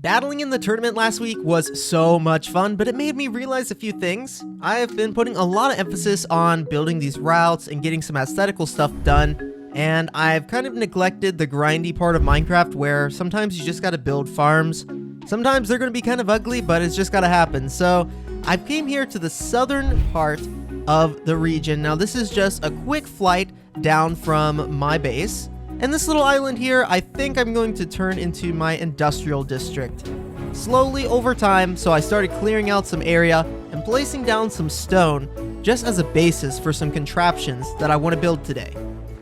Battling in the tournament last week was so much fun, but it made me realize a few things. I have been putting a lot of emphasis on building these routes and getting some aesthetical stuff done, and I've kind of neglected the grindy part of Minecraft where sometimes you just gotta build farms. Sometimes they're gonna be kind of ugly, but it's just gotta happen. So I came here to the southern part of the region. Now this is just a quick flight down from my base. And this little island here, I think I'm going to turn into my industrial district. Slowly over time, so I started clearing out some area and placing down some stone just as a basis for some contraptions that I want to build today.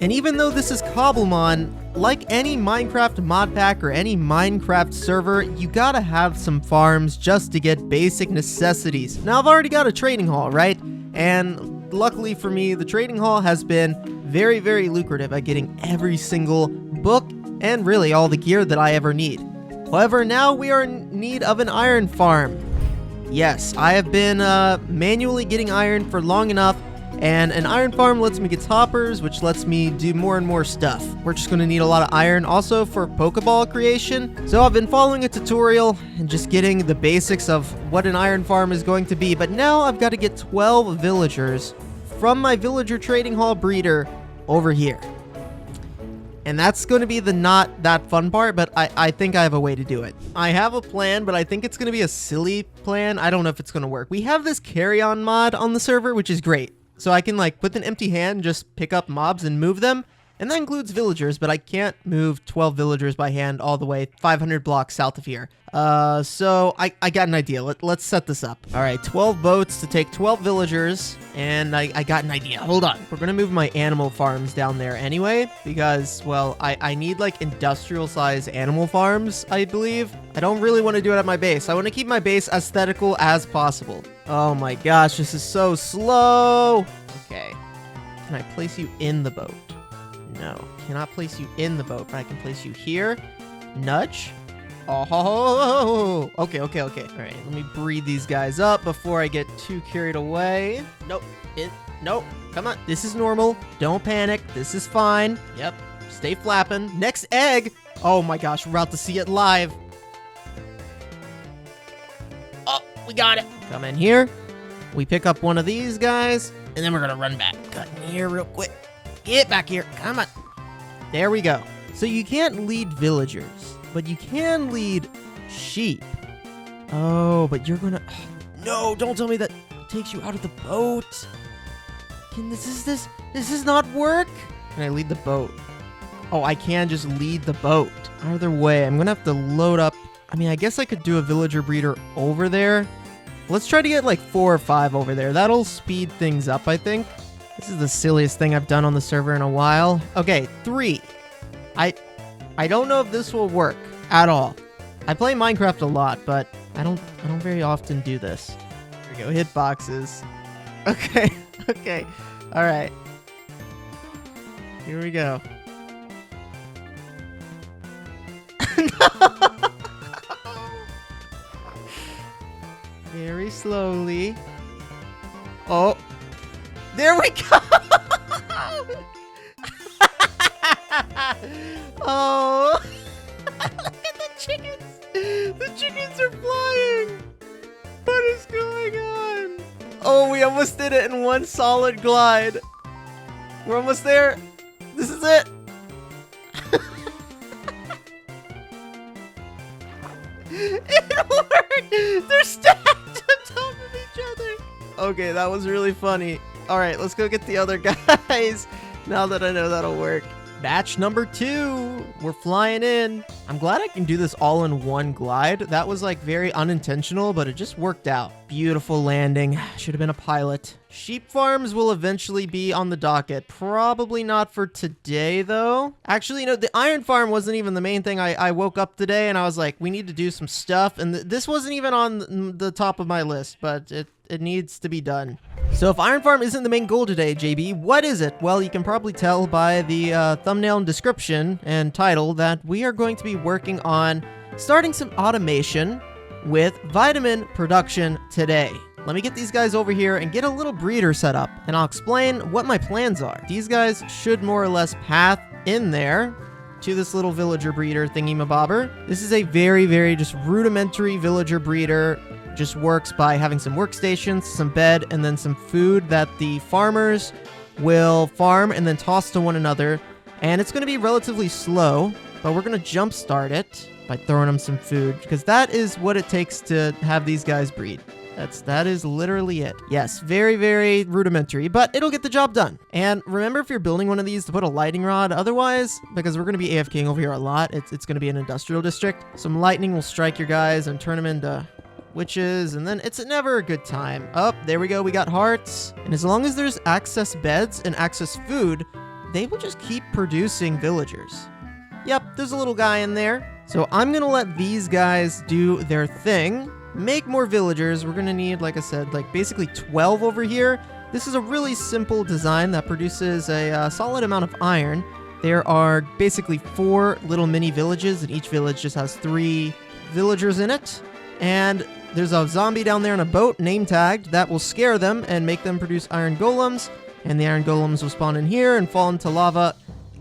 And even though this is Cobblemon, like any Minecraft mod pack or any Minecraft server, you gotta have some farms just to get basic necessities. Now I've already got a trading hall, right? And luckily for me, the trading hall has been very, very lucrative at getting every single book and really all the gear that I ever need. However, now we are in need of an iron farm. Yes, I have been manually getting iron for long enough, and an iron farm lets me get hoppers, which lets me do more and more stuff. We're just going to need a lot of iron also for Pokeball creation. So I've been following a tutorial and just getting the basics of what an iron farm is going to be, but now I've got to get 12 villagers from my villager trading hall breeder over here. And that's going to be the not that fun part, but I think I have a way to do it. I have a plan, but I think it's going to be a silly plan. I don't know if it's going to work. We have this Carryon mod on the server, which is great. So I can like with an empty hand just pick up mobs and move them. And that includes villagers, but I can't move 12 villagers by hand all the way 500 blocks south of here. So I got an idea. Let's set this up. All right, 12 boats to take 12 villagers. And I got an idea. Hold on. We're going to move my animal farms down there anyway, because, well, I need like industrial size animal farms, I believe. I don't really want to do it at my base. I want to keep my base aesthetical as possible. Oh my gosh, this is so slow. Okay. Can I place you in the boat? No, cannot place you in the boat, but I can place you here. Nudge. Oh, okay. All right, let me breed these guys up before I get too carried away. Nope, nope, come on. This is normal. Don't panic. This is fine. Yep, stay flapping. Next egg. Oh my gosh, we're about to see it live. Oh, we got it. Come in here. We pick up one of these guys, and then we're gonna run back. Cut in here real quick. Get back here. Come on. There we go. So you can't lead villagers, but you can lead sheep. Oh, but you're gonna... No, don't tell me that takes you out of the boat. This does not work? Can I lead the boat? Oh, I can just lead the boat. Either way, I'm gonna have to load up... I mean, I guess I could do a villager breeder over there. Let's try to get like 4 or 5 over there. That'll speed things up, I think. This is the silliest thing I've done on the server in a while. Okay, 3. I don't know if this will work at all. I play Minecraft a lot, but I don't very often do this. Here we go, hitboxes. Okay, okay. All right. Here we go. Very slowly. Oh. There we go! Oh! Look at the chickens! The chickens are flying! What is going on? Oh, we almost did it in one solid glide. We're almost there. This is it. It worked! They're stacked on top of each other. Okay, that was really funny. All right, let's go get the other guys now that I know that'll work. Batch number 2. We're flying in. I'm glad I can do this all in one glide. That was like very unintentional, but it just worked out. Beautiful landing. Should have been a pilot. Sheep farms will eventually be on the docket. Probably not for today, though. Actually, you know, the iron farm wasn't even the main thing. I woke up today and I was like, we need to do some stuff. And this wasn't even on the top of my list, but it needs to be done. So if Iron Farm isn't the main goal today, JB, what is it? Well, you can probably tell by the thumbnail and description and title that we are going to be working on starting some automation with vitamin production today. Let me get these guys over here and get a little breeder set up, and I'll explain what my plans are. These guys should more or less path in there. to this little villager breeder thingy-mabobber. This is a very, very just rudimentary villager breeder. Just works by having some workstations, some bed, and then some food that the farmers will farm and then toss to one another. And it's going to be relatively slow, but we're going to jumpstart it by throwing them some food, because that is what it takes to have these guys breed. That is literally it. Yes, very, very rudimentary, but it'll get the job done. And remember, if you're building one of these, to put a lightning rod. Otherwise, because we're going to be AFKing over here a lot, it's going to be an industrial district. Some lightning will strike your guys and turn them into witches, and then it's never a good time. Oh, there we go. We got hearts. And as long as there's access beds and access food, they will just keep producing villagers. Yep, there's a little guy in there. So I'm going to let these guys do their thing. Make more villagers. We're going to need, like I said, like basically 12 over here. This is a really simple design that produces a solid amount of iron. There are basically 4 little mini villages, and each village just has 3 villagers in it. And there's a zombie down there in a boat, name tagged, that will scare them and make them produce iron golems. And the iron golems will spawn in here and fall into lava.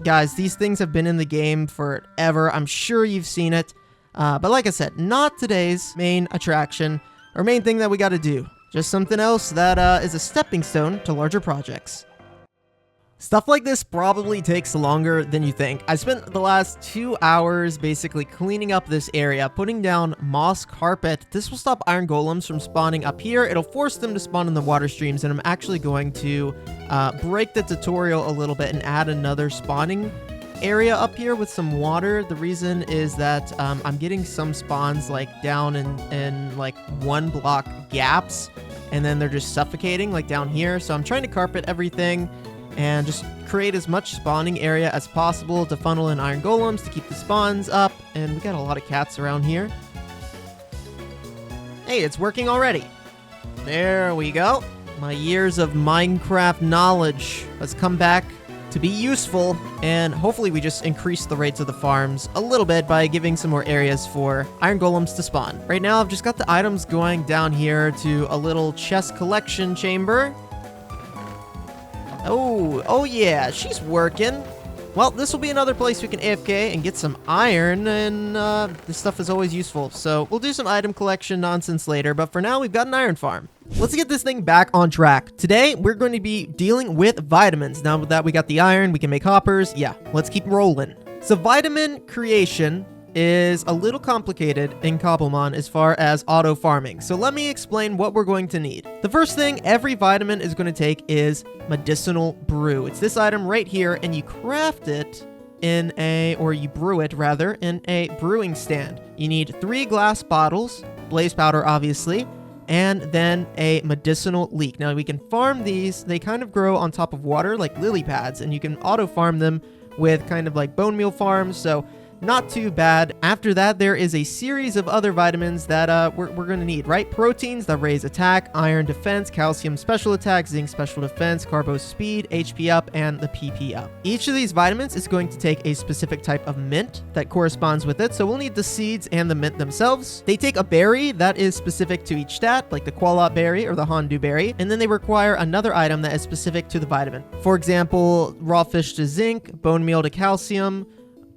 Guys, these things have been in the game forever. I'm sure you've seen it. But like I said, not today's main attraction or main thing that we got to do. Just something else that is a stepping stone to larger projects. Stuff like this probably takes longer than you think. I spent the last 2 hours basically cleaning up this area, putting down moss carpet. This will stop iron golems from spawning up here. It'll force them to spawn in the water streams, and I'm actually going to break the tutorial a little bit and add another spawning area up here with some water. The reason is that I'm getting some spawns like down in like 1 block gaps, and then they're just suffocating like down here. So I'm trying to carpet everything and just create as much spawning area as possible to funnel in iron golems to keep the spawns up. And we got a lot of cats around here. Hey, it's working already. There we go. My years of Minecraft knowledge has come back to be useful, and hopefully we just increase the rates of the farms a little bit by giving some more areas for iron golems to spawn. Right now, I've just got the items going down here to a little chest collection chamber. Oh yeah, she's working. Well, this will be another place we can AFK and get some iron, and this stuff is always useful. So we'll do some item collection nonsense later, but for now, we've got an iron farm. Let's get this thing back on track. Today, we're going to be dealing with vitamins. Now that we got the iron, we can make hoppers. Yeah, let's keep rolling. So vitamin creation is a little complicated in Cobblemon as far as auto farming. So let me explain what we're going to need. The first thing every vitamin is going to take is medicinal brew. It's this item right here, and you craft it or you brew it rather, in a brewing stand. You need 3 glass bottles, blaze powder obviously, and then a medicinal leek. Now we can farm these. They kind of grow on top of water like lily pads, and you can auto farm them with kind of like bone meal farms, so not too bad. After that, there is a series of other vitamins that we're going to need, right? Proteins that raise attack, iron defense, calcium special attack, zinc special defense, carbo speed, HP up, and the PP up. Each of these vitamins is going to take a specific type of mint that corresponds with it, so we'll need the seeds and the mint themselves. They take a berry that is specific to each stat, like the Qualot berry or the Hondu berry, and then they require another item that is specific to the vitamin. For example, raw fish to zinc, bone meal to calcium,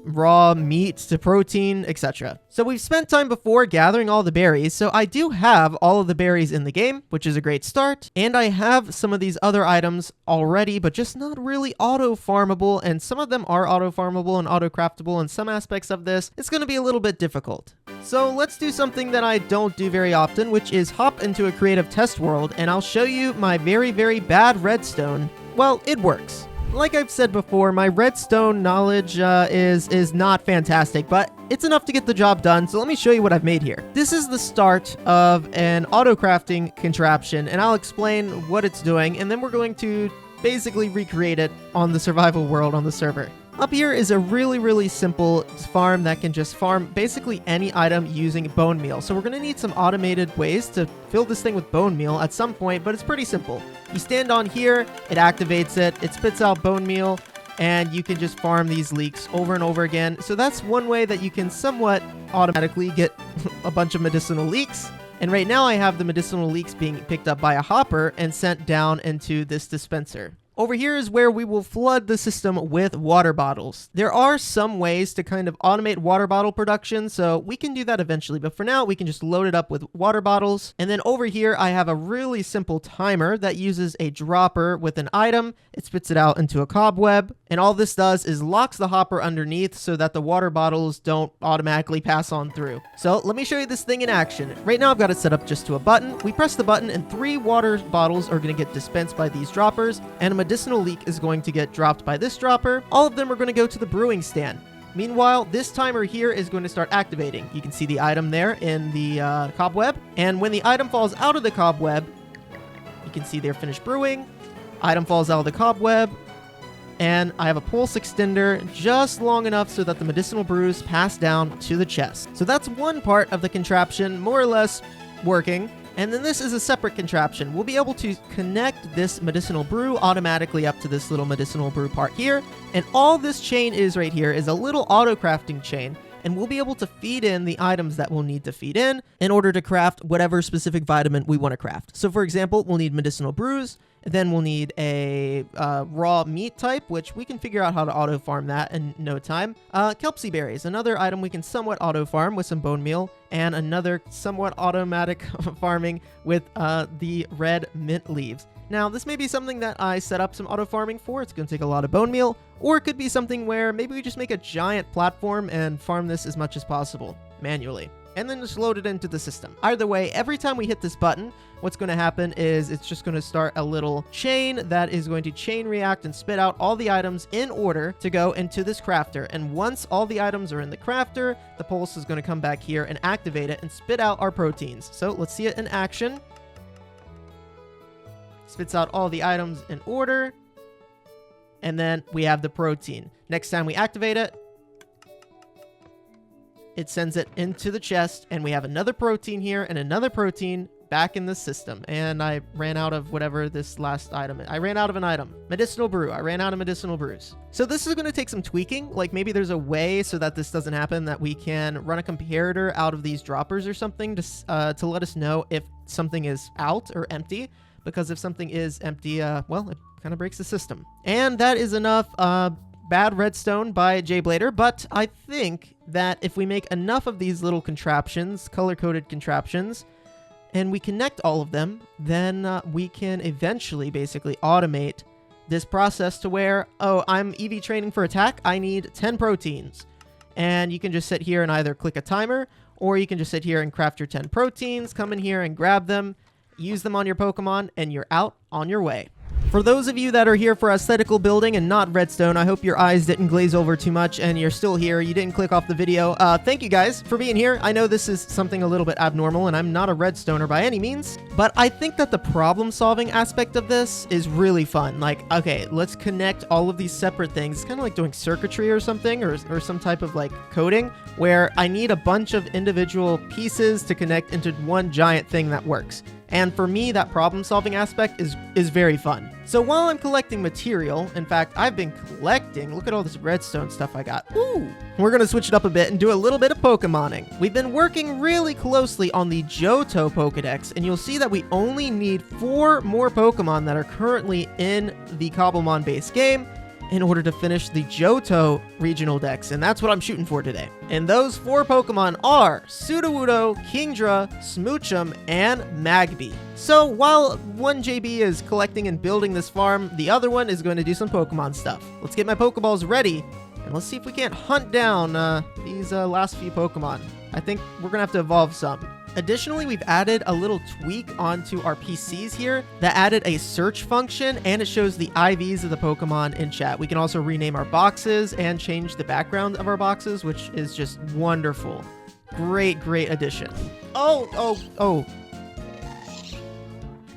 raw meat to protein, etc. So we've spent time before gathering all the berries, so I do have all of the berries in the game, which is a great start, and I have some of these other items already, but just not really auto-farmable, and some of them are auto-farmable and auto-craftable, and some aspects of this, it's going to be a little bit difficult. So let's do something that I don't do very often, which is hop into a creative test world, and I'll show you my very, very bad redstone. Well, it works. Like I've said before, my redstone knowledge is not fantastic, but it's enough to get the job done, so let me show you what I've made here. This is the start of an auto-crafting contraption, and I'll explain what it's doing, and then we're going to basically recreate it on the survival world on the server. Up here is a really, really simple farm that can just farm basically any item using bone meal. So we're going to need some automated ways to fill this thing with bone meal at some point, but it's pretty simple. You stand on here, it activates it, it spits out bone meal, and you can just farm these leeks over and over again. So that's one way that you can somewhat automatically get a bunch of medicinal leeks. And right now I have the medicinal leeks being picked up by a hopper and sent down into this dispenser. Over here is where we will flood the system with water bottles. There are some ways to kind of automate water bottle production, so we can do that eventually, but for now we can just load it up with water bottles. And then over here I have a really simple timer that uses a dropper with an item. It spits it out into a cobweb, and all this does is locks the hopper underneath so that the water bottles don't automatically pass on through. So let me show you this thing in action. Right now I've got it set up just to a button. We press the button and 3 water bottles are going to get dispensed by these droppers, and a medicinal leak is going to get dropped by this dropper. All of them are going to go to the brewing stand. Meanwhile, this timer here is going to start activating. You can see the item there in the cobweb, and when the item falls out of the cobweb, you can see they're finished brewing. Item falls out of the cobweb, and I have a pulse extender just long enough so that the medicinal brews pass down to the chest. So that's one part of the contraption, more or less working. And then this is a separate contraption. We'll be able to connect this medicinal brew automatically up to this little medicinal brew part here. And all this chain is right here is a little auto crafting chain. And we'll be able to feed in the items that we'll need to feed in order to craft whatever specific vitamin we want to craft. So for example, we'll need medicinal brews. Then we'll need a raw meat type, which we can figure out how to auto farm that in no time. Kelpsy berries, another item we can somewhat auto farm with some bone meal, and another somewhat automatic farming with the red mint leaves. Now, this may be something that I set up some auto farming for. It's going to take a lot of bone meal, or it could be something where maybe we just make a giant platform and farm this as much as possible manually, and then just load it into the system. Either way, every time we hit this button, what's going to happen is it's just going to start a little chain that is going to chain react and spit out all the items in order to go into this crafter. And once all the items are in the crafter, the pulse is going to come back here and activate it and spit out our proteins. So let's see it in action. Spits out all the items in order, and then we have the protein. Next time we activate it, it sends it into the chest, and we have another protein here and another protein back in the system. And I ran out of whatever this last item is. I ran out of an item. Medicinal brew. I ran out of medicinal brews. So this is going to take some tweaking. Like maybe there's a way so that this doesn't happen, that we can run a comparator out of these droppers or something to let us know if something is out or empty. Because if something is empty, well, it kind of breaks the system. And that is enough bad redstone by jblader, but I think that if we make enough of these little contraptions, color-coded contraptions, and we connect all of them, then we can eventually basically automate this process to where, oh, I'm EV training for attack, I need 10 proteins. And you can just sit here and either click a timer, or you can just sit here and craft your 10 proteins, come in here and grab them, use them on your Pokemon, and you're out on your way. For those of you that are here for aesthetical building and not redstone, I hope your eyes didn't glaze over too much and you're still here. You didn't click off the video. Thank you guys for being here. I know this is something a little bit abnormal and I'm not a redstoner by any means, but I think that the problem solving aspect of this is really fun. Like, okay, let's connect all of these separate things. It's kind of like doing circuitry or something, or some type of like coding where I need a bunch of individual pieces to connect into one giant thing that works. And for me, that problem-solving aspect is very fun. So while I'm collecting material, in fact, I've been collecting, look at all this redstone stuff I got. Ooh! We're gonna switch it up a bit and do a little bit of Pokemoning. We've been working really closely on the Johto Pokedex, and you'll see that we only need 4 more Pokemon that are currently in the Cobblemon base game in order to finish the Johto Regional Dex, and that's what I'm shooting for today. And those 4 Pokemon are Sudowoodo, Kingdra, Smoochum, and Magby. So while one JB is collecting and building this farm, the other one is going to do some Pokemon stuff. Let's get my Pokeballs ready, and let's see if we can't hunt down these last few Pokemon. I think we're gonna have to evolve some. Additionally, we've added a little tweak onto our PCs here that added a search function, and it shows the IVs of the Pokemon in chat. We can also rename our boxes and change the background of our boxes, which is just wonderful. Great addition. Oh.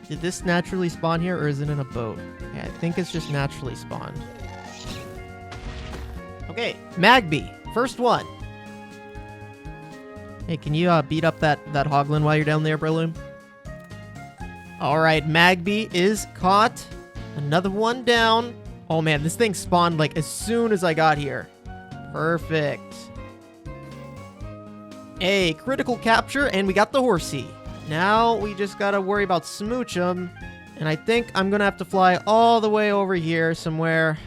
Did this naturally spawn here, or is it in a boat? Okay, I think it's just naturally spawned. Okay, Magby, first one. Hey, can you beat up that Hoglin while you're down there, Breloom? Alright, Magby is caught. Another one down. Oh man, this thing spawned like as soon as I got here. Perfect. Hey, critical capture, and we got the Horsey. Now we just gotta worry about Smoochum And I think I'm gonna have to fly all the way over here somewhere.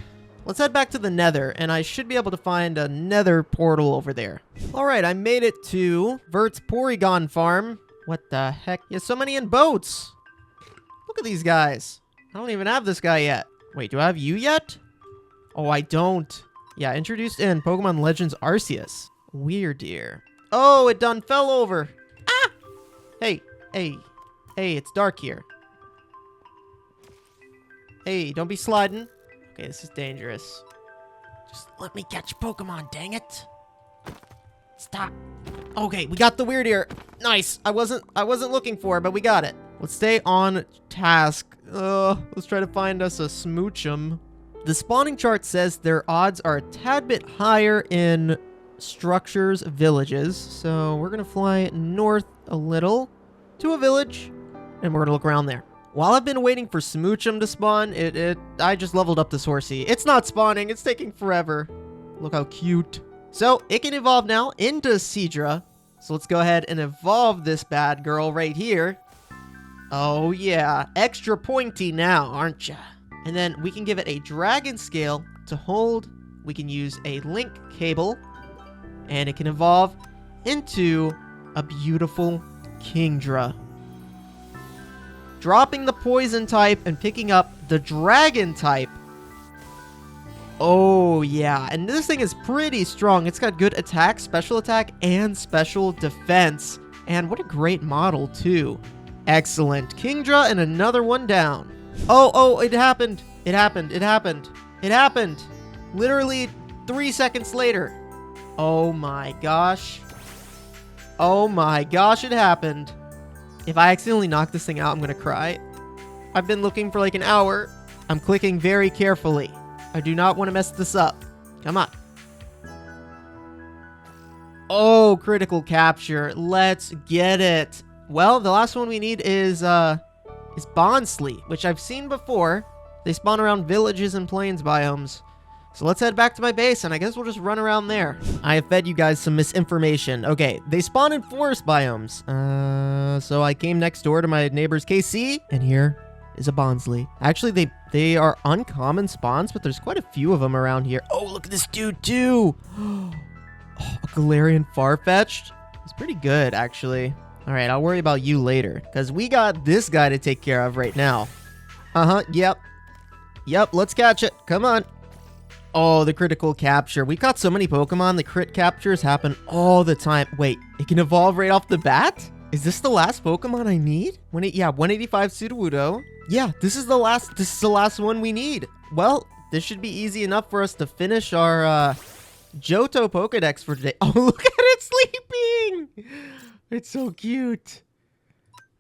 Let's head back to the nether, and I should be able to find a nether portal over there. Alright, I made it to Vert's Porygon farm. What the heck? He has so many in boats. Look at these guys. I don't even have this guy yet. Wait, do I have you yet? Oh, I don't. Yeah, introduced in Pokemon Legends Arceus. Weirdeer. Oh, it done fell over. Ah! Hey, it's dark here. Hey, don't be sliding. Okay, this is dangerous. Just let me catch Pokemon, dang it. Stop. Okay, we got the Weirdeer. Nice. I wasn't looking for it, but we got it. Let's stay on task. Let's try to find us a Smoochum. The spawning chart says their odds are a tad bit higher in structures, villages. So we're gonna fly north a little to a village, and we're gonna look around there. While I've been waiting for Smoochum to spawn, I just leveled up this horsey. It's not spawning. It's taking forever. Look how cute. So it can evolve now into Seadra. So let's go ahead and evolve this bad girl right here. Oh yeah, extra pointy now, aren't ya? And then we can give it a dragon scale to hold. We can use a link cable, and it can evolve into a beautiful Kingdra. Dropping the poison type and picking up the dragon type. Oh yeah, and this thing is pretty strong. It's got good attack, special attack, and special defense. And what a great model too. Excellent. Kingdra and another one down. Oh, it happened. It happened. Literally 3 seconds later. Oh my gosh. It happened. If I accidentally knock this thing out, I'm gonna cry. I've been looking for like an hour. I'm clicking very carefully. I do not want to mess this up. Come on. Oh, critical capture. Let's get it. Well, the last one we need is Bonsly, which I've seen before. They spawn around villages and plains biomes. So let's head back to my base, and I guess we'll just run around there. I have fed you guys some misinformation. Okay, they spawn in forest biomes. So I came next door to my neighbor's KC, and here is a Bonsly. Actually, they are uncommon spawns, but there's quite a few of them around here. Oh, look at this dude, too. Oh, a Galarian Farfetch'd. He's pretty good, actually. All right, I'll worry about you later, because we got this guy to take care of right now. Yep, let's catch it. Come on. Oh, the critical capture. We caught so many Pokemon, the crit captures happen all the time. Wait, it can evolve right off the bat? Is this the last Pokemon I need? 185 Sudowoodo. Yeah, this is the last one we need. Well, this should be easy enough for us to finish our Johto Pokedex for today. Oh, look at it sleeping! It's so cute.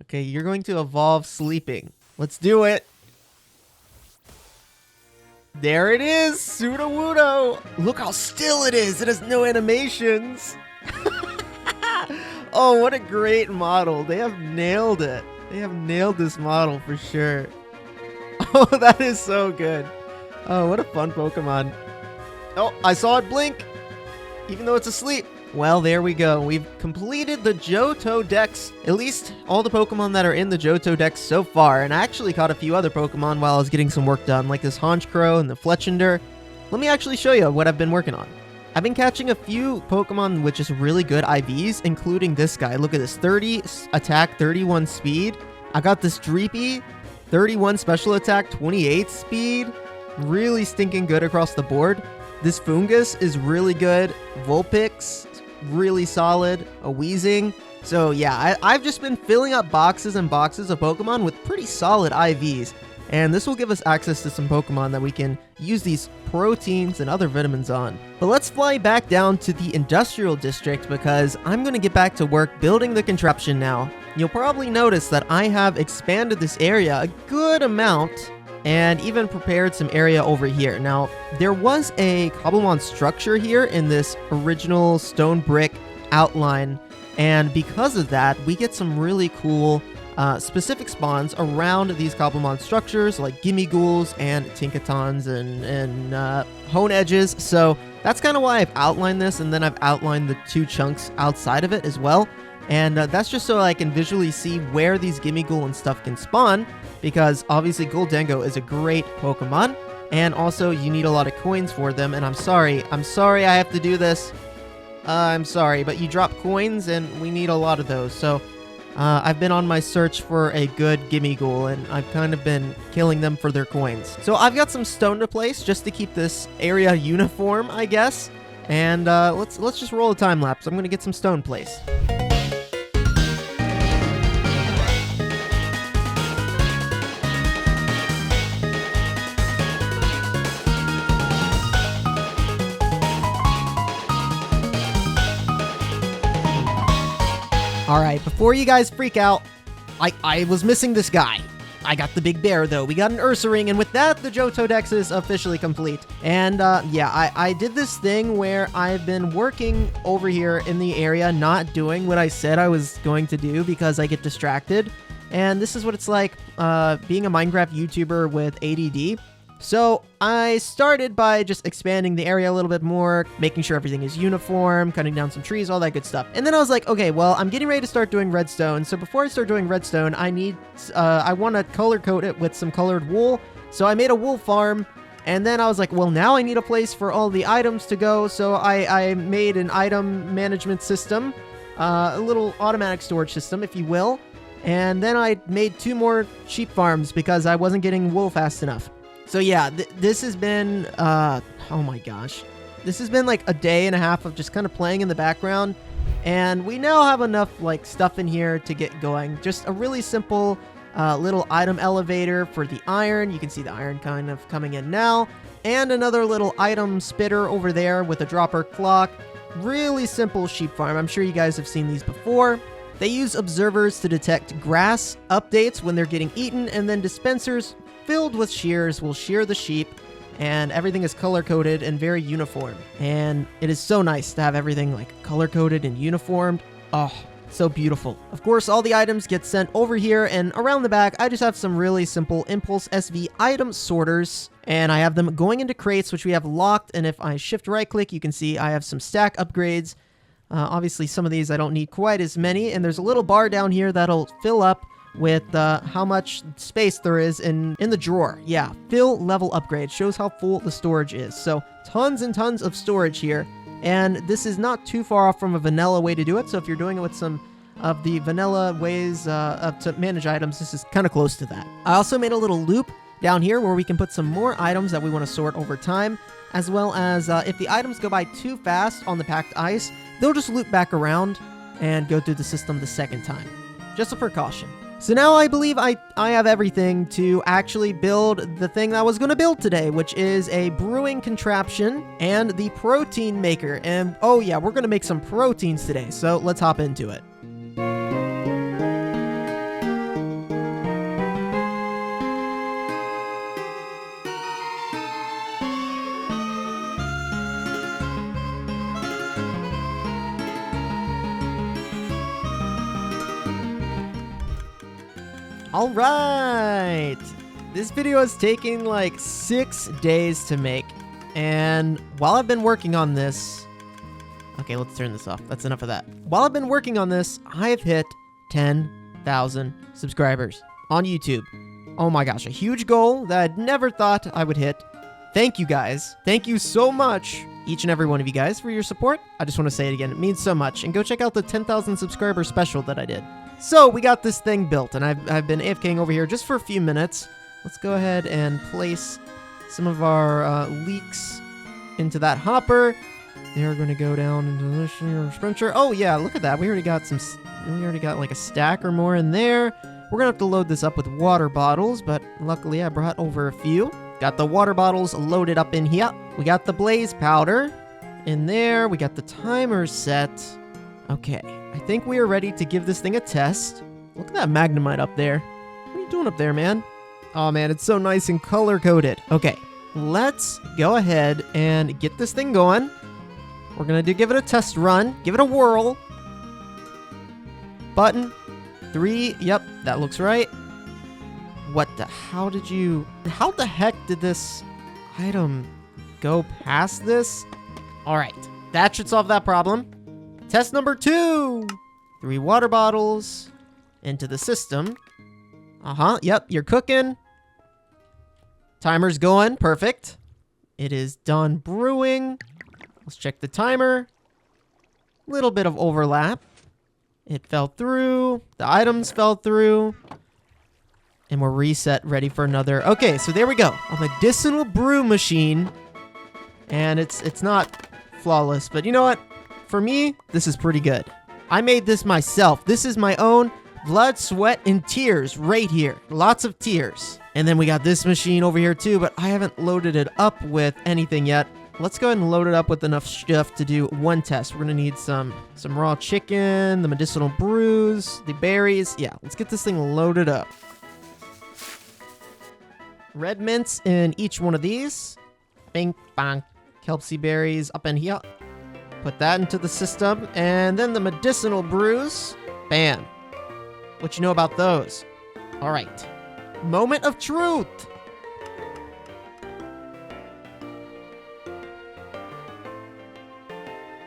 Okay, you're going to evolve sleeping. Let's do it. There it is, Sudowoodo. Look how still it is. It has no animations. Oh, what a great model. They have nailed it. They have nailed this model for sure. Oh, that is so good. Oh, what a fun Pokemon. Oh, I saw it blink, even though it's asleep. Well, there we go. We've completed the Johto Dex, at least all the Pokemon that are in the Johto Dex so far, and I actually caught a few other Pokemon while I was getting some work done, like this Honchkrow and the Fletchinder. Let me actually show you what I've been working on. I've been catching a few Pokemon with just really good IVs, including this guy. Look at this, 30 attack, 31 speed. I got this Dreepy, 31 special attack, 28 speed. Really stinking good across the board. This Fungus is really good. Vulpix, really solid. A Weezing. So yeah, I've just been filling up boxes and boxes of Pokemon with pretty solid IVs. And this will give us access to some Pokemon that we can use these proteins and other vitamins on. But let's fly back down to the Industrial District because I'm going to get back to work building the contraption now. You'll probably notice that I have expanded this area a good amount and even prepared some area over here. Now, there was a Cobblemon structure here in this original stone brick outline, and because of that, we get some really cool specific spawns around these Cobblemon structures, like Gimmighouls and Tinkatons and Hone Edges. So that's kind of why I've outlined this, and then I've outlined the two chunks outside of it as well. And that's just so I can visually see where these Gimmighoul and stuff can spawn, because obviously Gholdengo is a great Pokemon, and also you need a lot of coins for them, and I'm sorry I have to do this. I'm sorry, but you drop coins, and we need a lot of those, so I've been on my search for a good Gimmighoul, and I've kind of been killing them for their coins. So I've got some stone to place just to keep this area uniform, I guess. And let's just roll a time lapse. I'm gonna get some stone placed. Alright, before you guys freak out, I was missing this guy. I got the big bear, though. We got an Ursaring, and with that, the Johto Dex is officially complete. And, yeah, I did this thing where I've been working over here in the area, not doing what I said I was going to do because I get distracted. And this is what it's like being a Minecraft YouTuber with ADD. So I started by just expanding the area a little bit more, making sure everything is uniform, cutting down some trees, all that good stuff. And then I was like, okay, well, I'm getting ready to start doing redstone. So before I start doing redstone, I want to color code it with some colored wool. So I made a wool farm. And then I was like, well, now I need a place for all the items to go. So I made an item management system, a little automatic storage system, if you will. And then I made 2 more sheep farms because I wasn't getting wool fast enough. So yeah, this has been, oh my gosh. This has been like a day and a half of just kind of playing in the background. And we now have enough like stuff in here to get going. Just a really simple little item elevator for the iron. You can see the iron kind of coming in now. And another little item spitter over there with a dropper clock. Really simple sheep farm. I'm sure you guys have seen these before. They use observers to detect grass updates when they're getting eaten, and then dispensers filled with shears will shear the sheep, and everything is color-coded and very uniform. And it is so nice to have everything like color-coded and uniformed. Oh, so beautiful. Of course, all the items get sent over here, and around the back, I just have some really simple Impulse SV item sorters, and I have them going into crates, which we have locked, and if I shift right-click, you can see I have some stack upgrades. Obviously, some of these I don't need quite as many, and there's a little bar down here that'll fill up with how much space there is in the drawer. Yeah, fill level upgrade shows how full the storage is. So tons and tons of storage here. And this is not too far off from a vanilla way to do it. So if you're doing it with some of the vanilla ways to manage items, this is kind of close to that. I also made a little loop down here where we can put some more items that we want to sort over time, as well as if the items go by too fast on the packed ice, they'll just loop back around and go through the system the second time. Just a precaution. So now I believe I have everything to actually build the thing that I was going to build today, which is a brewing contraption and the protein maker. And oh yeah, we're going to make some proteins today, so let's hop into it. All right, this video is taking like 6 days to make, and while I've been working on this, okay, let's turn this off. That's enough of that. While I've been working on this, I have hit 10,000 subscribers on YouTube. Oh my gosh, a huge goal that I'd never thought I would hit. Thank you guys. Thank you so much, each and every one of you guys, for your support. I just want to say it again. It means so much. And go check out the 10,000 subscriber special that I did. So we got this thing built, and I've been AFKing over here just for a few minutes. Let's go ahead and place some of our leeks into that hopper. They're going to go down into the sprinter. Oh yeah, look at that. We already got like a stack or more in there. We're going to have to load this up with water bottles, but luckily I brought over a few. Got the water bottles loaded up in here. We got the blaze powder in there. We got the timer set. Okay, I think we are ready to give this thing a test. Look at that Magnemite up there. What are you doing up there, man? Oh man, it's so nice and color-coded. Okay, let's go ahead and get this thing going. We're gonna give it a test run. Give it a whirl. Button. 3. Yep, that looks right. What the? How the heck did this item go past this? All right, that should solve that problem. Test number 2. 3 water bottles into the system. Yep, you're cooking. Timer's going. Perfect. It is done brewing. Let's check the timer. Little bit of overlap. It fell through. The items fell through. And we're reset, ready for another. Okay, so there we go. A medicinal brew machine. And it's not flawless, but you know what? For me, this is pretty good. I made this myself. This is my own blood, sweat, and tears right here. Lots of tears. And then we got this machine over here too, but I haven't loaded it up with anything yet. Let's go ahead and load it up with enough stuff to do one test. We're gonna need some raw chicken, the medicinal brews, the berries. Yeah, let's get this thing loaded up. Red mints in each one of these. Bing, bang. Kelpsy berries up in here. Put that into the system. And then the medicinal brews. Bam. What you know about those? All right. Moment of truth.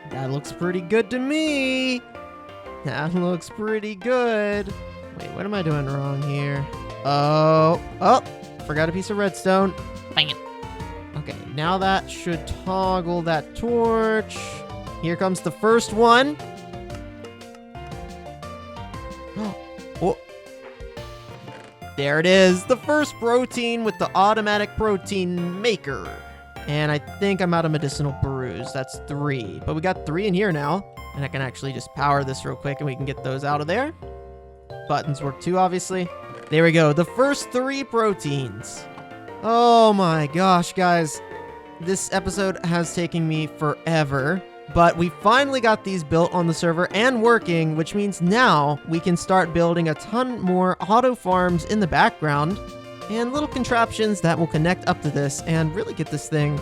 That looks pretty good to me. That looks pretty good. Wait, what am I doing wrong here? Oh, forgot a piece of redstone. Bang it. Okay, now that should toggle that torch. Here comes the first one. Oh. There it is, the first protein with the automatic protein maker. And I think I'm out of medicinal brews. That's 3. But we got 3 in here now. And I can actually just power this real quick and we can get those out of there. Buttons work too, obviously. There we go. The first 3 proteins. Oh my gosh, guys. This episode has taken me forever. But we finally got these built on the server and working, which means now we can start building a ton more auto farms in the background and little contraptions that will connect up to this and really get this thing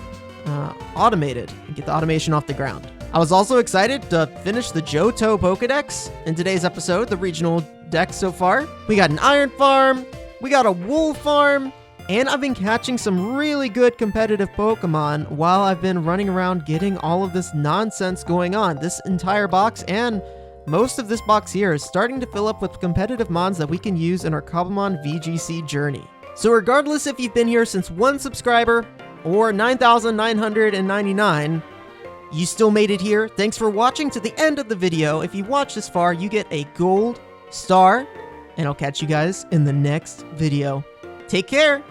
automated and get the automation off the ground. I was also excited to finish the Johto Pokedex in today's episode, the regional dex so far. We got an iron farm, we got a wool farm, and I've been catching some really good competitive Pokemon while I've been running around getting all of this nonsense going on. This entire box and most of this box here is starting to fill up with competitive mons that we can use in our Cobblemon VGC journey. So regardless if you've been here since 1 subscriber or 9,999, you still made it here. Thanks for watching to the end of the video. If you watched this far, you get a gold star, and I'll catch you guys in the next video. Take care.